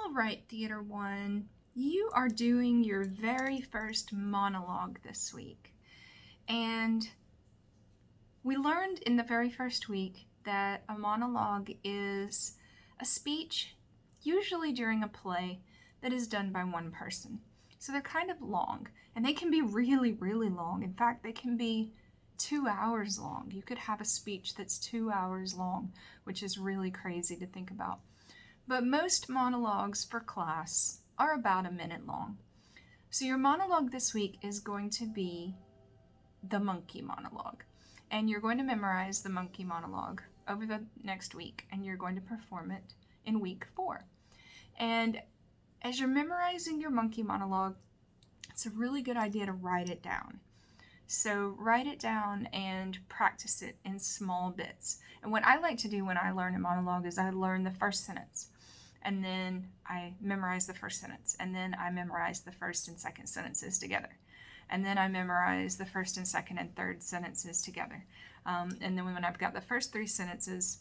All right, Theater 1, you are doing your very first monologue this week. And we learned in the very first week that a monologue is a speech, usually during a play, that is done by one person. So they're kind of long, and they can be really, really long. In fact, they can be 2 hours long. You could have a speech that's 2 hours long, which is really crazy to think about. But most monologues for class are about a minute long. So your monologue this week is going to be the monkey monologue. And you're going to memorize the monkey monologue over the next week, and you're going to perform it in week 4. And as you're memorizing your monkey monologue, it's a really good idea to write it down. So write it down and practice it in small bits. And what I like to do when I learn a monologue is I learn the first sentence, and then I memorize the first sentence, and then I memorize the first and second sentences together. And then I memorize the first and second and third sentences together. And then when I've got the first 3 sentences,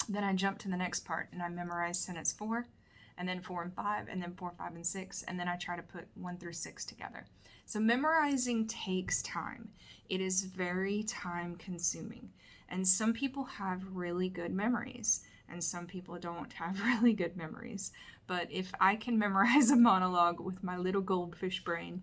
then I jump to the next part and I memorize sentence 4, and then 4 and 5, and then 4, 5, and 6, and then I try to put 1 through 6 together. So memorizing takes time. It is very time consuming. And some people have really good memories, and some people don't have really good memories. But if I can memorize a monologue with my little goldfish brain,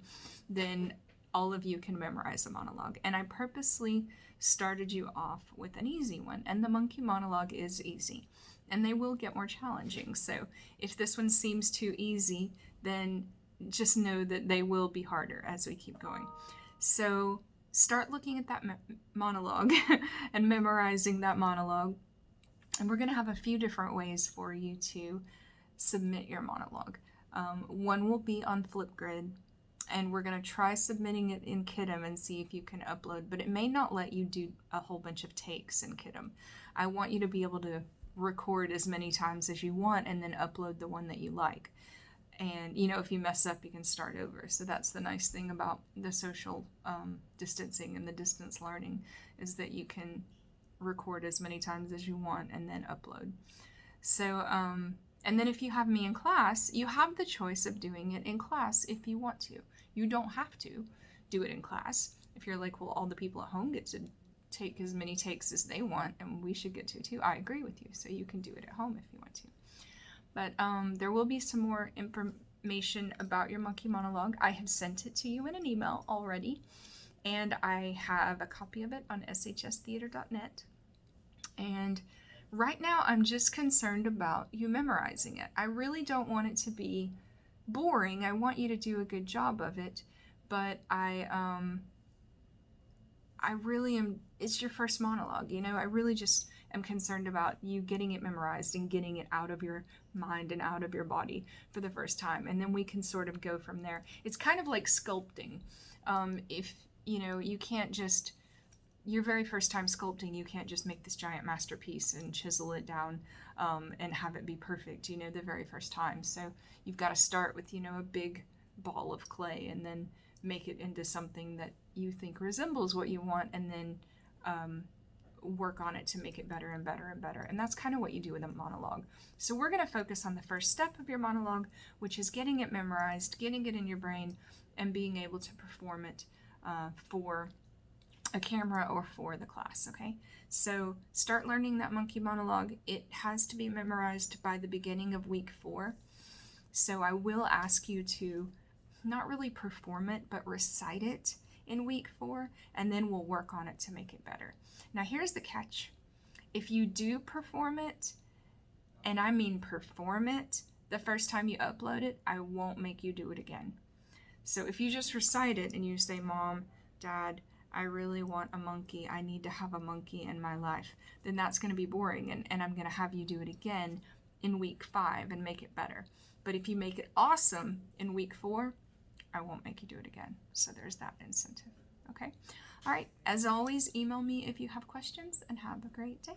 then all of you can memorize a monologue. And I purposely started you off with an easy one, and the monkey monologue is easy. And they will get more challenging. So if this one seems too easy, then just know that they will be harder as we keep going. So start looking at that monologue and memorizing that monologue. And we're going to have a few different ways for you to submit your monologue. One will be on Flipgrid, and we're going to try submitting it in Kidam and see if you can upload, but it may not let you do a whole bunch of takes in Kidam. I want you to be able to record as many times as you want and then upload the one that you like. And, if you mess up, you can start over. So that's the nice thing about the social distancing and the distance learning, is that you can record as many times as you want and then upload. So, and then if you have me in class, you have the choice of doing it in class if you want to. You don't have to do it in class. If you're like, well, all the people at home get to take as many takes as they want, and we should get to too, I agree with you. So you can do it at home if you want to. But there will be some more information about your monkey monologue. I have sent it to you in an email already, and I have a copy of it on shstheater.net. And right now, I'm just concerned about you memorizing it. I really don't want it to be boring. I want you to do a good job of it, but I really am, it's your first monologue, I really just am concerned about you getting it memorized and getting it out of your mind and out of your body for the first time, and then we can sort of go from there. It's kind of like sculpting. If, you can't just, your very first time sculpting, you can't just make this giant masterpiece and chisel it down and have it be perfect, the very first time. So you've got to start with, a big ball of clay, and then make it into something that you think resembles what you want, and then work on it to make it better and better and better. And that's kind of what you do with a monologue. So we're going to focus on the first step of your monologue, which is getting it memorized, getting it in your brain, and being able to perform it for a camera or for the class, okay? So start learning that monkey monologue. It has to be memorized by the beginning of week 4. So I will ask you to not really perform it, but recite it in week 4, and then we'll work on it to make it better. Now here's the catch. If you do perform it, and I mean perform it, the first time you upload it, I won't make you do it again. So if you just recite it and you say, Mom, Dad, I really want a monkey, I need to have a monkey in my life, then that's going to be boring, and I'm going to have you do it again in week 5 and make it better. But if you make it awesome in week 4, I won't make you do it again. So there's that incentive. Okay? All right. As always, email me if you have questions, and have a great day.